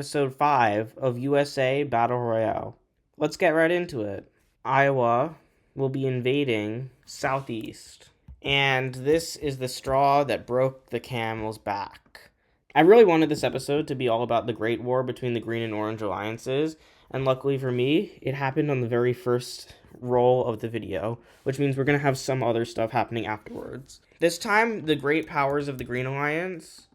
Episode 5 of USA Battle Royale. Let's get right into it. Iowa will be invading Southeast, and this is the straw that broke the camel's back. I really wanted this episode to be all about the Great War between the Green and Orange alliances, and luckily for me, it happened on the very first roll of the video, which means we're going to have some other stuff happening afterwards. This time, the great powers of the Green Alliance,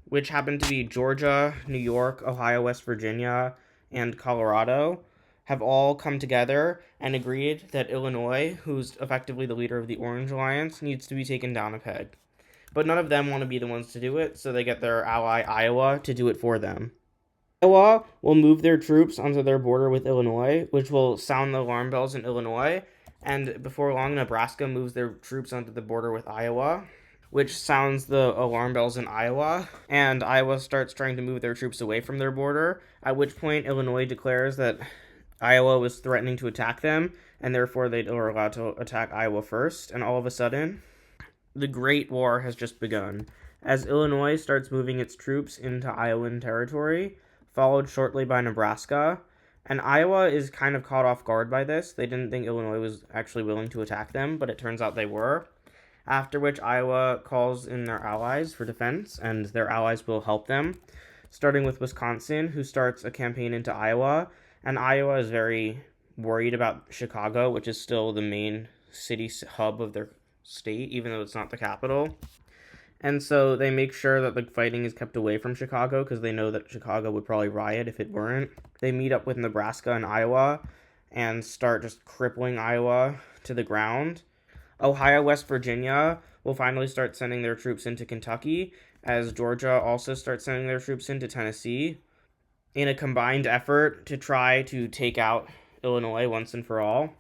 which happened to be Georgia, New York, Ohio, West Virginia, and Colorado, have all come together and agreed that Illinois, who's effectively the leader of the Orange Alliance, needs to be taken down a peg. But none of them want to be the ones to do it, so they get their ally Iowa to do it for them. Iowa will move their troops onto their border with Illinois, which will sound the alarm bells in Illinois, and before long, Nebraska moves their troops onto the border with Iowa, which sounds the alarm bells in Iowa, and Iowa starts trying to move their troops away from their border, at which point Illinois declares that Iowa was threatening to attack them, and therefore they are allowed to attack Iowa first, and all of a sudden, the Great War has just begun, as Illinois starts moving its troops into Iowan territory, followed shortly by Nebraska, and Iowa is kind of caught off guard by this. They didn't think Illinois was actually willing to attack them, but it turns out they were. After which Iowa calls in their allies for defense, and their allies will help them, starting with Wisconsin, who starts a campaign into Iowa, and Iowa is very worried about Chicago, which is still the main city hub of their state, even though it's not the capital. And so they make sure that the fighting is kept away from Chicago because they know that Chicago would probably riot if it weren't. They meet up with Nebraska and Iowa and start just crippling Iowa to the ground. Ohio, West Virginia will finally start sending their troops into Kentucky, as Georgia also starts sending their troops into Tennessee in a combined effort to try to take out Illinois once and for all.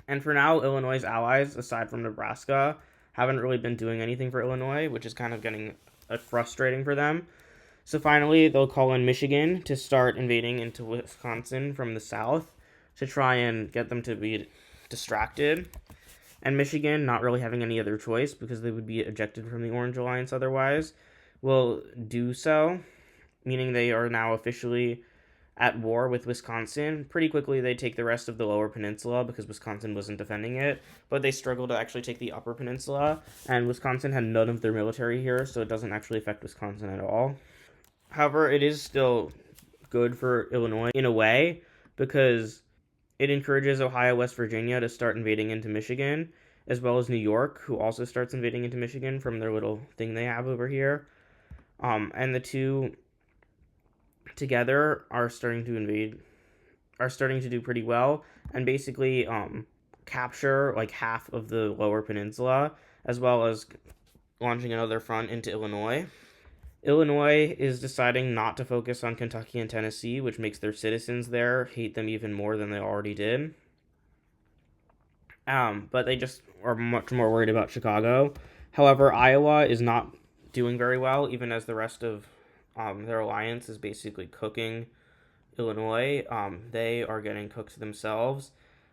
And for now, Illinois' allies, aside from Nebraska, haven't really been doing anything for Illinois, which is kind of getting frustrating for them. So finally, they'll call in Michigan to start invading into Wisconsin from the south to try and get them to be distracted. And Michigan, not really having any other choice because they would be ejected from the Orange Alliance otherwise, will do so, meaning they are now officially at war with Wisconsin. Pretty quickly, they take the rest of the lower peninsula because Wisconsin wasn't defending it, but they struggle to actually take the upper peninsula, and Wisconsin had none of their military here, so it doesn't actually affect Wisconsin at all. However, it is still good for Illinois in a way because it encourages Ohio, West Virginia to start invading into Michigan, as well as New York, who also starts invading into Michigan from their little thing they have over here. And the two together are starting to do pretty well, and basically capture like half of the lower peninsula, as well as launching another front into Illinois. Illinois is deciding not to focus on Kentucky and Tennessee, which makes their citizens there hate them even more than they already did. But they just are much more worried about Chicago. However, Iowa is not doing very well, even as the rest of their alliance is basically cooking Illinois. They are getting cooked themselves,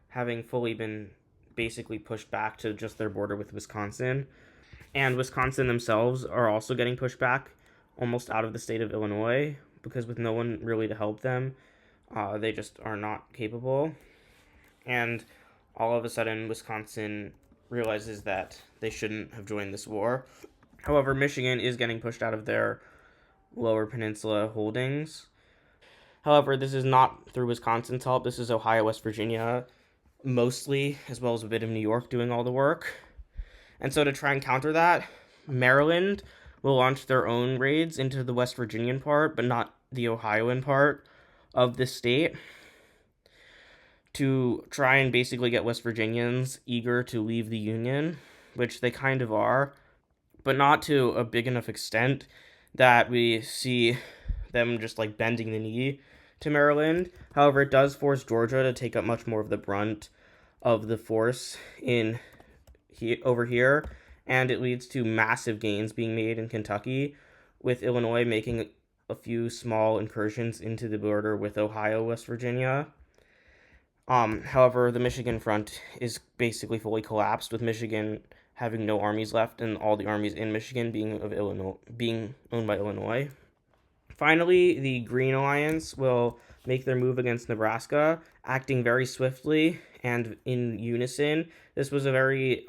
having fully been basically pushed back to just their border with Wisconsin. And Wisconsin themselves are also getting pushed back almost out of the state of Illinois because with no one really to help them, they just are not capable. And all of a sudden, Wisconsin realizes that they shouldn't have joined this war. However, Michigan is getting pushed out of their lower peninsula holdings. However, this is not through Wisconsin's help. This is Ohio, West Virginia, mostly, as well as a bit of New York doing all the work. And so to try and counter that, Maryland will launch their own raids into the West Virginian part, but not the Ohioan part of the state, to try and basically get West Virginians eager to leave the Union, which they kind of are, but not to a big enough extent that we see them just like bending the knee to Maryland. However, it does force Georgia to take up much more of the brunt of the force over here, and it leads to massive gains being made in Kentucky, with Illinois making a few small incursions into the border with Ohio, West Virginia. However, the Michigan front is basically fully collapsed, with Michigan having no armies left and all the armies in Michigan being owned by Illinois. Finally, the Green Alliance will make their move against Nebraska, acting very swiftly and in unison. This was a very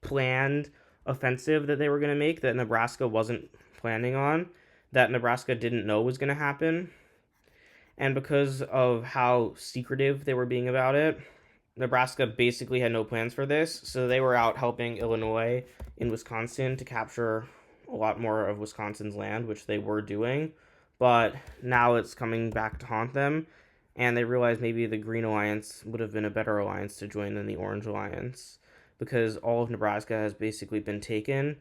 planned offensive that they were going to make that Nebraska wasn't planning on, that Nebraska didn't know was going to happen. And because of how secretive they were being about it, Nebraska basically had no plans for this. So they were out helping Illinois in Wisconsin to capture a lot more of Wisconsin's land, which they were doing. But now it's coming back to haunt them. And they realize maybe the Green Alliance would have been a better alliance to join than the Orange Alliance, because all of Nebraska has basically been taken.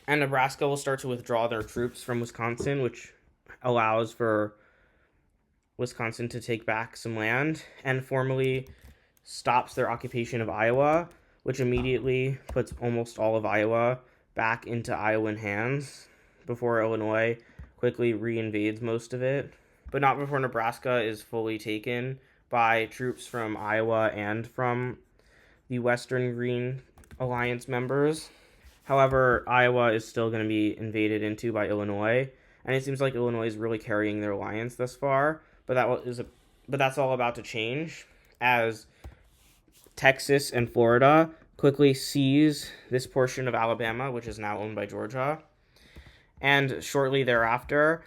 And Nebraska will start to withdraw their troops from Wisconsin, which allows for Wisconsin to take back some land and formally stops their occupation of Iowa, which immediately puts almost all of Iowa back into Iowan hands before Illinois quickly reinvades most of it, but not before Nebraska is fully taken by troops from Iowa and from the Western Green Alliance members. However, Iowa is still going to be invaded into by Illinois, and it seems like Illinois is really carrying their alliance thus far. But that's all about to change as Texas and Florida quickly seize this portion of Alabama, which is now owned by Georgia. And shortly thereafter,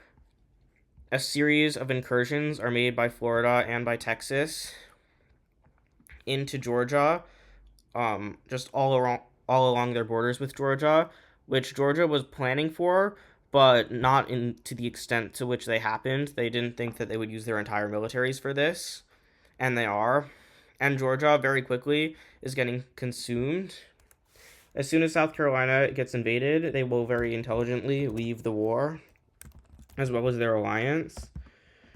a series of incursions are made by Florida and by Texas into Georgia, just all along their borders with Georgia, which Georgia was planning for, but not to the extent to which they happened. They didn't think that they would use their entire militaries for this, and they are. And Georgia very quickly is getting consumed. As soon as South Carolina gets invaded, they will very intelligently leave the war, as well as their alliance,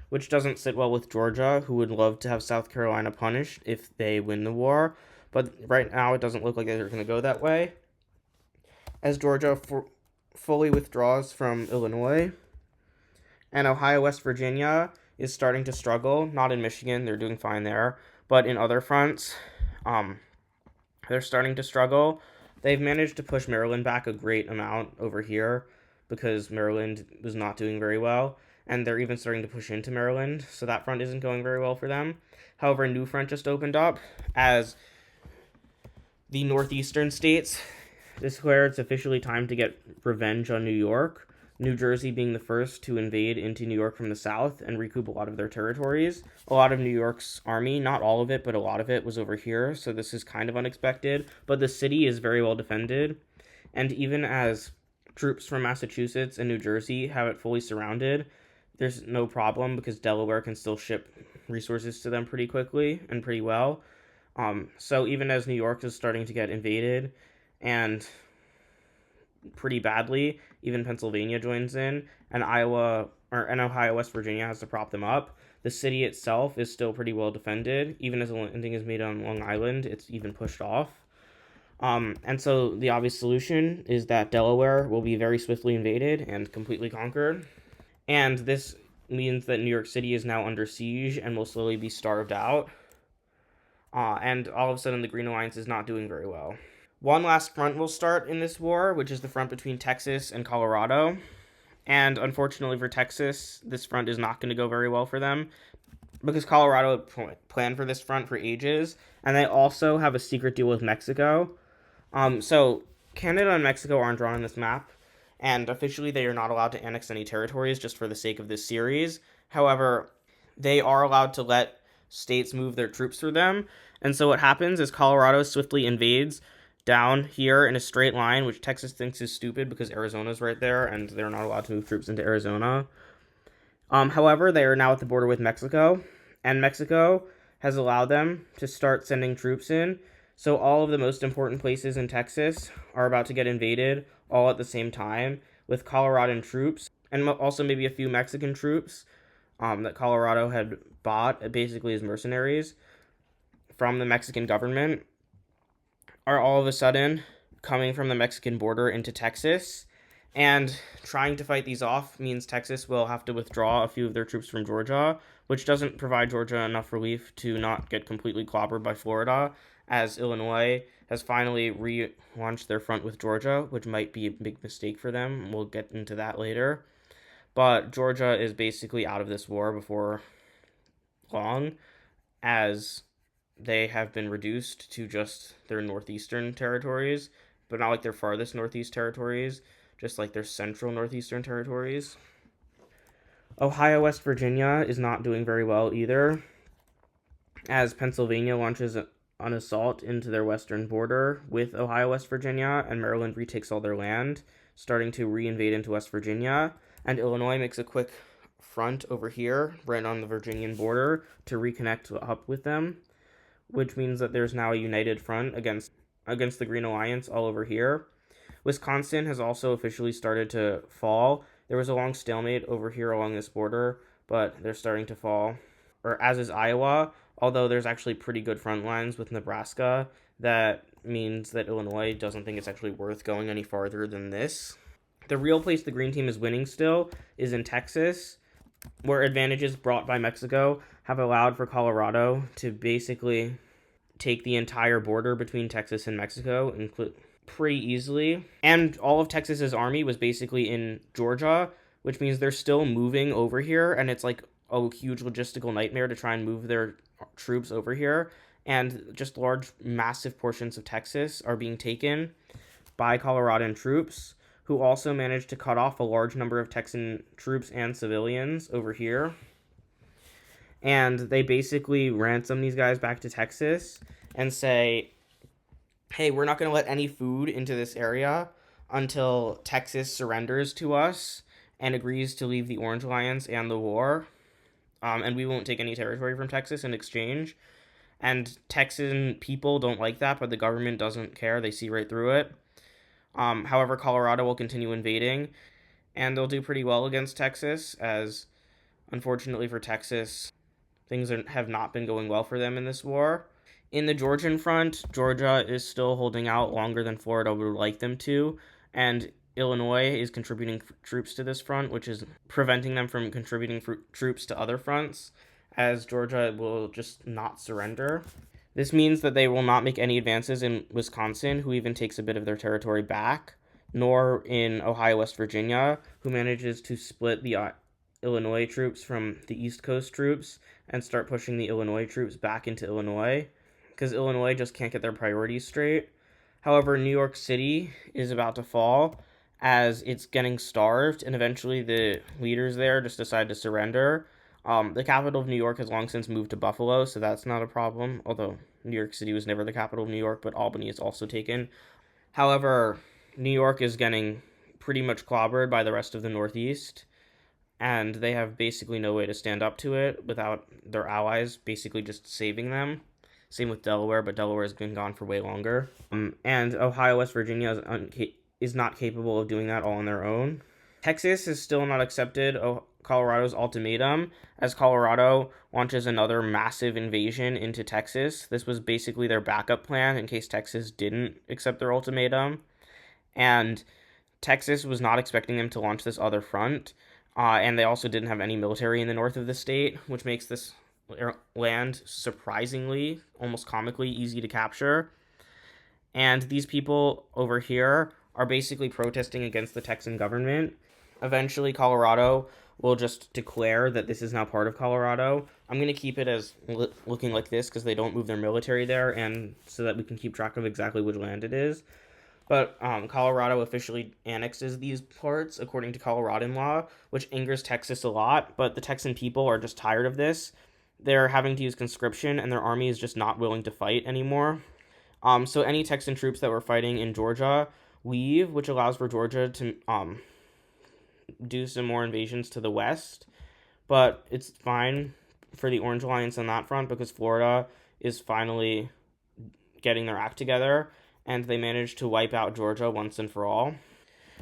which doesn't sit well with Georgia, who would love to have South Carolina punished if they win the war. But right now, it doesn't look like they're going to go that way, as Georgia fully withdraws from Illinois. And Ohio, West Virginia is starting to struggle. Not in Michigan, they're doing fine there, but in other fronts, they're starting to struggle. They've managed to push Maryland back a great amount over here because Maryland was not doing very well, and they're even starting to push into Maryland, so that front isn't going very well for them. However, a new front just opened up as the northeastern states declare it's officially time to get revenge on New York, New Jersey being the first to invade into New York from the south and recoup a lot of their territories. A lot of New York's army, not all of it, but a lot of it was over here, so this is kind of unexpected, but the city is very well defended, and even as troops from Massachusetts and New Jersey have it fully surrounded, there's no problem because Delaware can still ship resources to them pretty quickly and pretty well. So even as New York is starting to get invaded and pretty badly, even Pennsylvania joins in, and Ohio, West Virginia has to prop them up. The city itself is still pretty well defended. Even as a landing is made on Long Island, it's even pushed off. And so the obvious solution is that Delaware will be very swiftly invaded and completely conquered. And this means that New York City is now under siege and will slowly be starved out. And all of a sudden, the Green Alliance is not doing very well. One last front will start in this war, which is the front between Texas and Colorado. And unfortunately for Texas, this front is not going to go very well for them because Colorado planned for this front for ages, and they also have a secret deal with Mexico. So Canada and Mexico aren't drawn on this map, and officially they are not allowed to annex any territories just for the sake of this series. However, they are allowed to let states move their troops through them, and so what happens is Colorado swiftly invades down here in a straight line, which Texas thinks is stupid because Arizona's right there, and they're not allowed to move troops into Arizona. However, they are now at the border with Mexico, and Mexico has allowed them to start sending troops in. So all of the most important places in Texas are about to get invaded all at the same time with Coloradan troops, and also maybe a few Mexican troops that Colorado had bought basically as mercenaries from the Mexican government are all of a sudden coming from the Mexican border into Texas. And trying to fight these off means Texas will have to withdraw a few of their troops from Georgia, which doesn't provide Georgia enough relief to not get completely clobbered by Florida, as Illinois has finally relaunched their front with Georgia, which might be a big mistake for them. We'll get into that later. But Georgia is basically out of this war before long, as they have been reduced to just their northeastern territories, but not like their farthest northeast territories, just like their central northeastern territories. Ohio, West Virginia is not doing very well either, as Pennsylvania launches an assault into their western border with Ohio, West Virginia, and Maryland retakes all their land, starting to reinvade into West Virginia, and Illinois makes a quick front over here, right on the Virginian border, to reconnect up with them, which means that there's now a united front against the Green Alliance all over here. Wisconsin has also officially started to fall. There was a long stalemate over here along this border, but they're starting to fall. Or as is Iowa, although there's actually pretty good front lines with Nebraska. That means that Illinois doesn't think it's actually worth going any farther than this. The real place the Green Team is winning still is in Texas, where advantages brought by Mexico have allowed for Colorado to basically take the entire border between Texas and Mexico, pretty easily. And all of Texas's army was basically in Georgia, which means they're still moving over here, and it's like a huge logistical nightmare to try and move their troops over here. And just large, massive portions of Texas are being taken by Coloradan troops, who also managed to cut off a large number of Texan troops and civilians over here. And they basically ransom these guys back to Texas and say, hey, we're not going to let any food into this area until Texas surrenders to us and agrees to leave the Orange Alliance and the war. And we won't take any territory from Texas in exchange. And Texan people don't like that, but the government doesn't care. They see right through it. However, Colorado will continue invading, and they'll do pretty well against Texas, as unfortunately for Texas, things have not been going well for them in this war. In the Georgian front, Georgia is still holding out longer than Florida would like them to, and Illinois is contributing troops to this front, which is preventing them from contributing troops to other fronts, as Georgia will just not surrender. This means that they will not make any advances in Wisconsin, who even takes a bit of their territory back, nor in Ohio, West Virginia, who manages to split the Illinois troops from the East Coast troops and start pushing the Illinois troops back into Illinois, because Illinois just can't get their priorities straight. However, New York City is about to fall, as it's getting starved, and eventually the leaders there just decide to surrender. The capital of New York has long since moved to Buffalo, so that's not a problem, although New York City was never the capital of New York, but Albany is also taken. However, New York is getting pretty much clobbered by the rest of the Northeast, and they have basically no way to stand up to it without their allies basically just saving them. Same with Delaware, but Delaware has been gone for way longer. And Ohio, West Virginia is not capable of doing that all on their own. Texas is still not accepted Colorado's ultimatum, as Colorado launches another massive invasion into Texas. This was basically their backup plan in case Texas didn't accept their ultimatum. And Texas was not expecting them to launch this other front. And they also didn't have any military in the north of the state, which makes this land surprisingly, almost comically easy to capture. And these people over here are basically protesting against the Texan government. Eventually, Colorado will just declare that this is now part of Colorado. I'm going to keep it as looking like this because they don't move their military there, and so that we can keep track of exactly which land it is. But Colorado officially annexes these parts according to Coloradan law, which angers Texas a lot, but the Texan people are just tired of this. They're having to use conscription, and their army is just not willing to fight anymore. So any Texan troops that were fighting in Georgia leave, which allows for Georgia to do some more invasions to the west, but it's fine for the Orange Alliance on that front because Florida is finally getting their act together, and they managed to wipe out Georgia once and for all,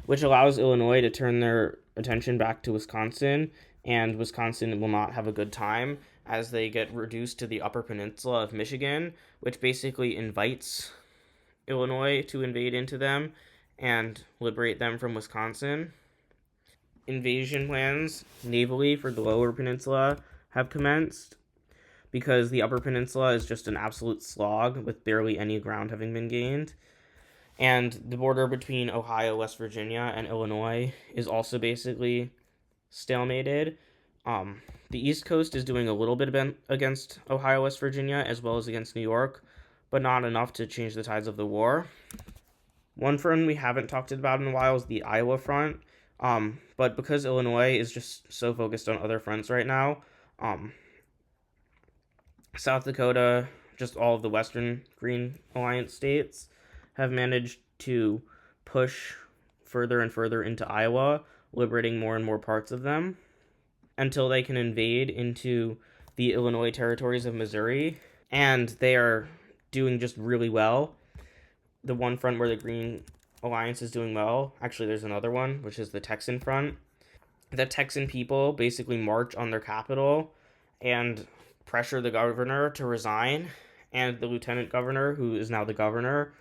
which allows Illinois to turn their attention back to Wisconsin, and Wisconsin will not have a good time as they get reduced to the Upper Peninsula of Michigan, which basically invites Illinois to invade into them and liberate them from Wisconsin. Invasion plans navally for the Lower Peninsula have commenced because the Upper Peninsula is just an absolute slog with barely any ground having been gained. And the border between Ohio, West Virginia, and Illinois is also basically stalemated. The East Coast is doing a little bit against Ohio, West Virginia, as well as against New York, but not enough to change the tides of the war. One front we haven't talked about in a while is the Iowa front. But because Illinois is just so focused on other fronts right now, South Dakota, just all of the Western Green Alliance states, have managed to push further and further into Iowa, liberating more and more parts of them until they can invade into the Illinois territories of Missouri. And they are doing just really well. The one front where the Green Alliance is doing well, actually, there's another one, which is the Texan front. The Texan people basically march on their capital and pressure the governor to resign. And the lieutenant governor, who is now the governor,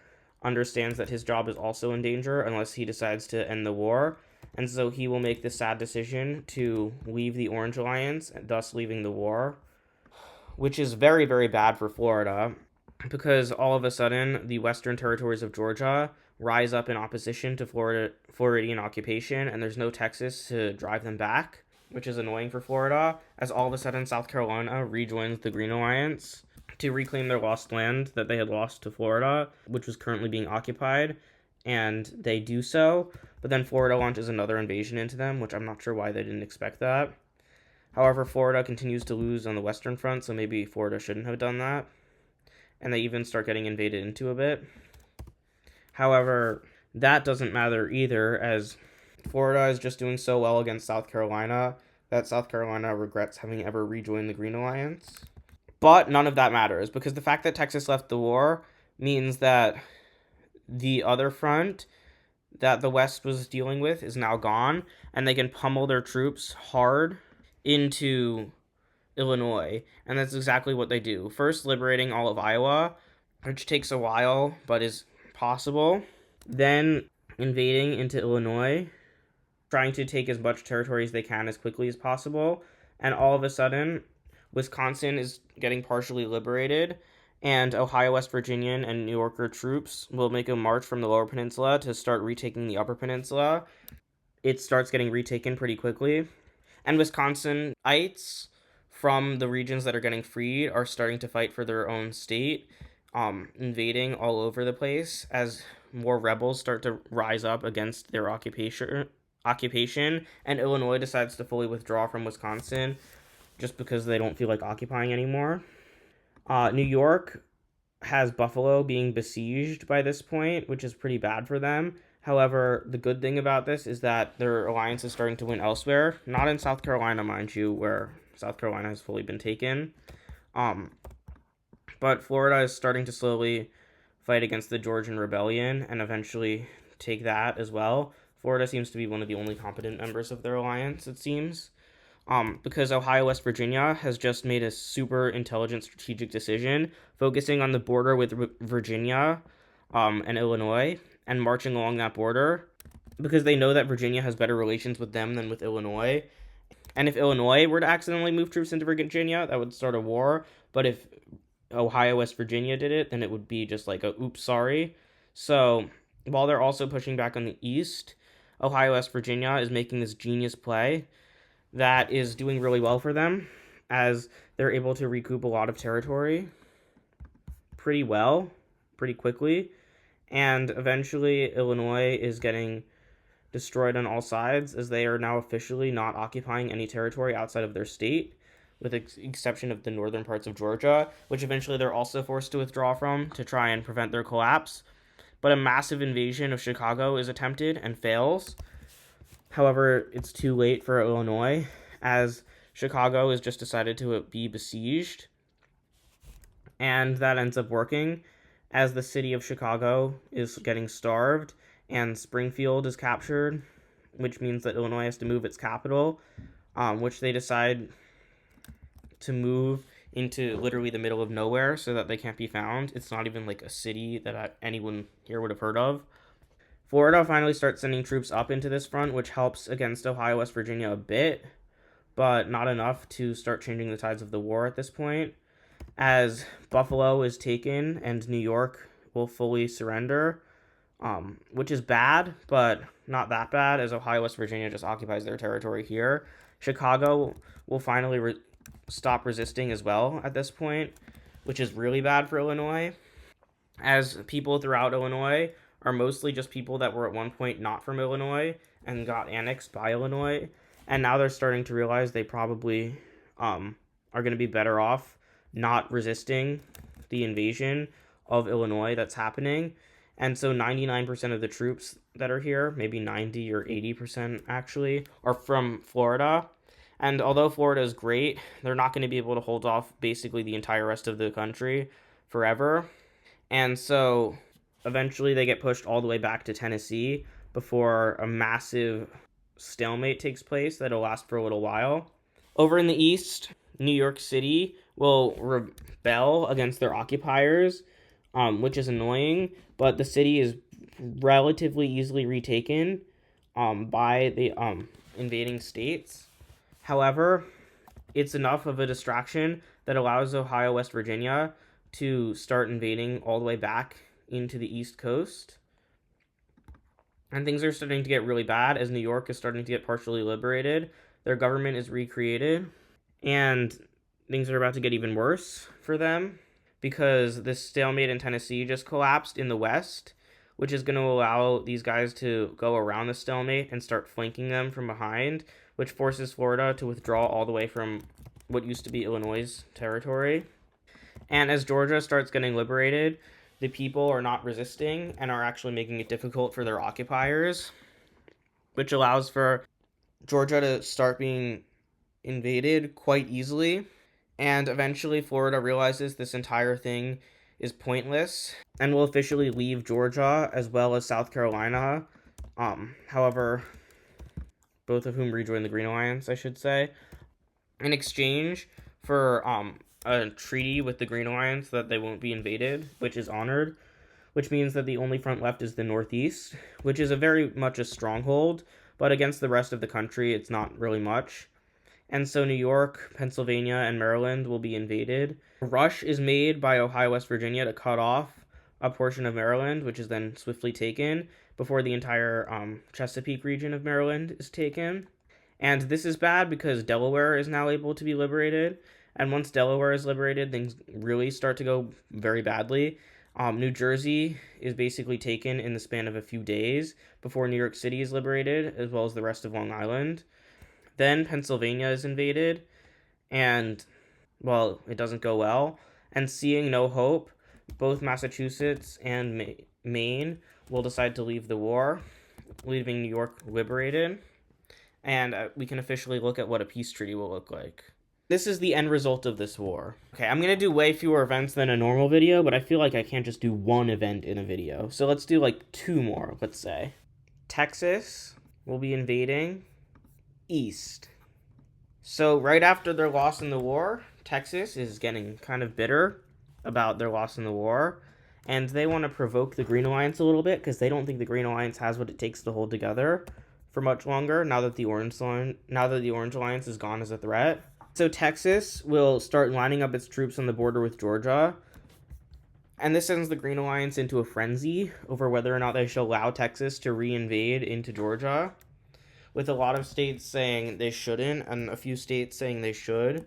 understands that his job is also in danger unless he decides to end the war. And so he will make the sad decision to leave the Orange Alliance, thus leaving the war, which is very, very bad for Florida, because all of a sudden the western territories of Georgia rise up in opposition to Floridian occupation, and there's no Texas to drive them back, which is annoying for Florida, as all of a sudden South Carolina rejoins the Green Alliance to reclaim their lost land that they had lost to Florida, which was currently being occupied, and they do so, but then Florida launches another invasion into them, which I'm not sure why they didn't expect that. However, Florida continues to lose on the western front, so maybe Florida shouldn't have done that, and they even start getting invaded into a bit. However, that doesn't matter either, as Florida is just doing so well against South Carolina that South Carolina regrets having ever rejoined the Green Alliance. But none of that matters, because the fact that Texas left the war means that the other front that the West was dealing with is now gone, and they can pummel their troops hard into Illinois, and that's exactly what they do. First, liberating all of Iowa, which takes a while, but is possible. Then, invading into Illinois, trying to take as much territory as they can as quickly as possible, and all of a sudden, Wisconsin is getting partially liberated, and Ohio, West Virginia, and New Yorker troops will make a march from the Lower Peninsula to start retaking the Upper Peninsula. It starts getting retaken pretty quickly, and Wisconsinites from the regions that are getting freed are starting to fight for their own state, invading all over the place as more rebels start to rise up against their occupation, and Illinois decides to fully withdraw from Wisconsin just because they don't feel like occupying anymore. New York has Buffalo being besieged by this point, which is pretty bad for them. However, the good thing about this is that their alliance is starting to win elsewhere. Not in South Carolina, mind you, where South Carolina has fully been taken. But Florida is starting to slowly fight against the Georgian Rebellion and eventually take that as well. Florida seems to be one of the only competent members of their alliance, it seems. Because Ohio, West Virginia has just made a super intelligent strategic decision, focusing on the border with Virginia and Illinois, and marching along that border, because they know that Virginia has better relations with them than with Illinois. And if Illinois were to accidentally move troops into Virginia, that would start a war. But if Ohio, West Virginia did it, then it would be just like a oops, sorry. So while they're also pushing back on the east, Ohio, West Virginia is making this genius play that is doing really well for them, as they're able to recoup a lot of territory pretty well, pretty quickly, and eventually Illinois is getting destroyed on all sides, as they are now officially not occupying any territory outside of their state, with the exception of the northern parts of Georgia, which eventually they're also forced to withdraw from to try and prevent their collapse. But a massive invasion of Chicago is attempted and fails. However, it's too late for Illinois, as Chicago has just decided to be besieged, and that ends up working, as the city of Chicago is getting starved, and Springfield is captured, which means that Illinois has to move its capital, which they decide to move into literally the middle of nowhere so that they can't be found. It's not even like a city that anyone here would have heard of. Florida finally starts sending troops up into this front, which helps against Ohio, West Virginia a bit, but not enough to start changing the tides of the war at this point, as Buffalo is taken and New York will fully surrender, which is bad, but not that bad, as Ohio, West Virginia just occupies their territory here, Chicago will finally stop resisting as well at this point, which is really bad for Illinois, as people throughout Illinois are mostly just people that were at one point not from Illinois and got annexed by Illinois, and now they're starting to realize they probably are going to be better off not resisting the invasion of Illinois that's happening. And so 99% of the troops that are here, maybe 90 or 80% actually, are from Florida. And although Florida is great, they're not going to be able to hold off basically the entire rest of the country forever. And so eventually they get pushed all the way back to Tennessee before a massive stalemate takes place that'll last for a little while. Over in the east, New York City will rebel against their occupiers, which is annoying, but the city is relatively easily retaken by the invading states. However, it's enough of a distraction that allows Ohio, West Virginia to start invading all the way back into the East Coast. And things are starting to get really bad as New York is starting to get partially liberated. Their government is recreated, and things are about to get even worse for them because this stalemate in Tennessee just collapsed in the West, which is going to allow these guys to go around the stalemate and start flanking them from behind, which forces Florida to withdraw all the way from what used to be Illinois' territory. And as Georgia starts getting liberated, the people are not resisting and are actually making it difficult for their occupiers, which allows for Georgia to start being invaded quite easily. And eventually Florida realizes this entire thing is pointless and will officially leave Georgia as well as South Carolina. However, both of whom rejoin the Green Alliance, I should say, in exchange for a treaty with the Green Alliance that they won't be invaded, which is honored, which means that the only front left is the Northeast, which is a very much a stronghold, but against the rest of the country, it's not really much. And so New York, Pennsylvania, and Maryland will be invaded. A rush is made by Ohio, West Virginia to cut off a portion of Maryland, which is then swiftly taken before the entire Chesapeake region of Maryland is taken. And this is bad because Delaware is now able to be liberated. And once Delaware is liberated, things really start to go very badly. New Jersey is basically taken in the span of a few days before New York City is liberated, as well as the rest of Long Island. Then Pennsylvania is invaded, and, well, it doesn't go well. And seeing no hope, both Massachusetts and Maine will decide to leave the war, leaving New York liberated. And we can officially look at what a peace treaty will look like. This is the end result of this war. Okay, I'm going to do way fewer events than a normal video, but I feel like I can't just do one event in a video. So let's do like 2 more, let's say. Texas will be invading east. So right after their loss in the war, Texas is getting kind of bitter about their loss in the war, and they want to provoke the Green Alliance a little bit because they don't think the Green Alliance has what it takes to hold together for much longer now that the Orange Alliance is gone as a threat. So Texas will start lining up its troops on the border with Georgia, and this sends the Green Alliance into a frenzy over whether or not they shall allow Texas to reinvade into Georgia, with a lot of states saying they shouldn't and a few states saying they should.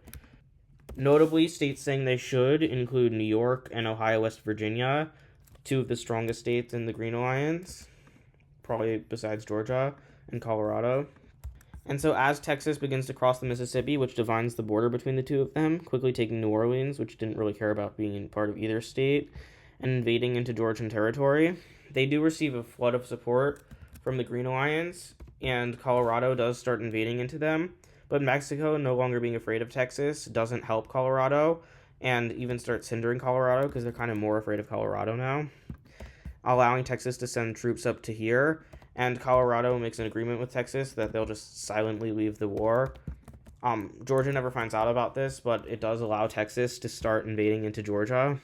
Notably, states saying they should include New York and Ohio, West Virginia, 2 of the strongest states in the Green Alliance, probably besides Georgia and Colorado. And so as Texas begins to cross the Mississippi, which defines the border between the 2 of them, quickly taking New Orleans, which didn't really care about being part of either state, and invading into Georgian territory, they do receive a flood of support from the Green Alliance, and Colorado does start invading into them. But Mexico, no longer being afraid of Texas, doesn't help Colorado, and even starts hindering Colorado because they're kind of more afraid of Colorado now, allowing Texas to send troops up to here. And Colorado makes an agreement with Texas that they'll just silently leave the war. Georgia never finds out about this, but it does allow Texas to start invading into Georgia.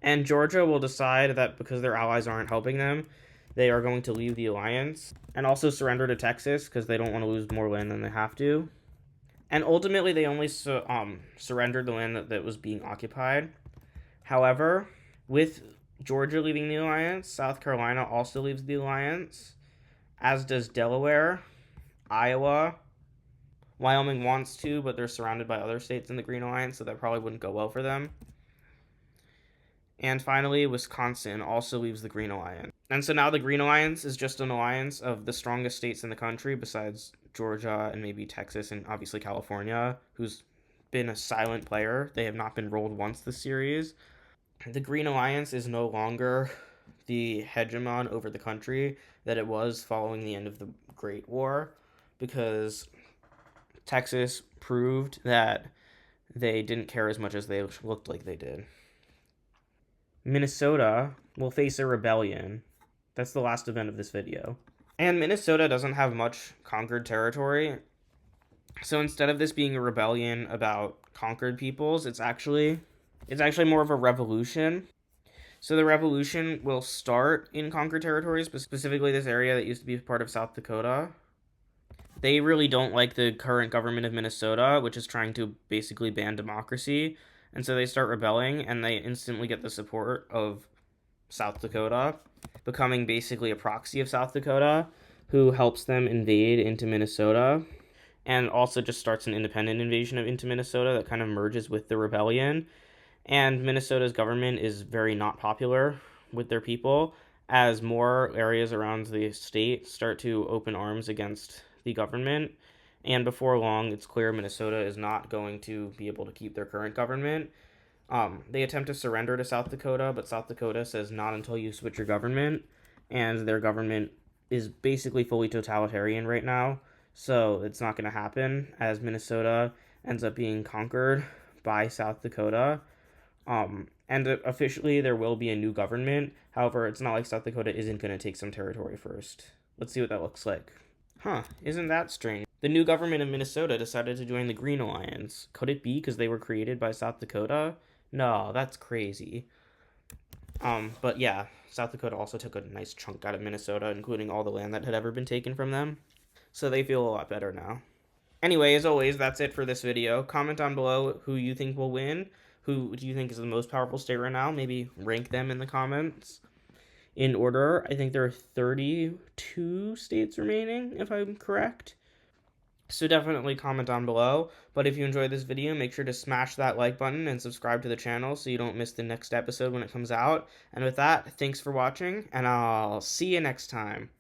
And Georgia will decide that because their allies aren't helping them, they are going to leave the alliance and also surrender to Texas because they don't want to lose more land than they have to. And ultimately, they only surrendered the land that was being occupied. However, with Georgia leaving the alliance, South Carolina also leaves the alliance, as does Delaware, Iowa, Wyoming wants to, but they're surrounded by other states in the Green Alliance, so that probably wouldn't go well for them. And finally, Wisconsin also leaves the Green Alliance. And so now the Green Alliance is just an alliance of the strongest states in the country, besides Georgia and maybe Texas and obviously California, who's been a silent player. They have not been rolled once this series. The Green Alliance is no longer the hegemon over the country that it was following the end of the Great War, because Texas proved that they didn't care as much as they looked like they did. Minnesota will face a rebellion. That's the last event of this video. And Minnesota doesn't have much conquered territory. So instead of this being a rebellion about conquered peoples, it's actually more of a revolution. So the revolution will start in conquered territories, but specifically this area that used to be part of South Dakota. They really don't like the current government of Minnesota, which is trying to basically ban democracy. And so they start rebelling, and they instantly get the support of South Dakota, becoming basically a proxy of South Dakota, who helps them invade into Minnesota, and also just starts an independent invasion into Minnesota that kind of merges with the rebellion. And Minnesota's government is very not popular with their people, as more areas around the state start to open arms against the government. And before long, it's clear Minnesota is not going to be able to keep their current government. They attempt to surrender to South Dakota, but South Dakota says not until you switch your government, and their government is basically fully totalitarian right now, so it's not going to happen, as Minnesota ends up being conquered by South Dakota. And officially there will be a new government. However, it's not like South Dakota isn't going to take some territory first. Let's see what that looks like. Isn't that strange? The new government of Minnesota decided to join the Green Alliance. Could it be because they were created by South Dakota? No, that's crazy. But yeah, South Dakota also took a nice chunk out of Minnesota, including all the land that had ever been taken from them. So they feel a lot better now. Anyway, as always, that's it for this video. Comment down below who you think will win. Who do you think is the most powerful state right now? Maybe rank them in the comments in order. I think there are 32 states remaining, if I'm correct. So definitely comment down below. But if you enjoyed this video, make sure to smash that like button and subscribe to the channel so you don't miss the next episode when it comes out. And with that, thanks for watching, and I'll see you next time.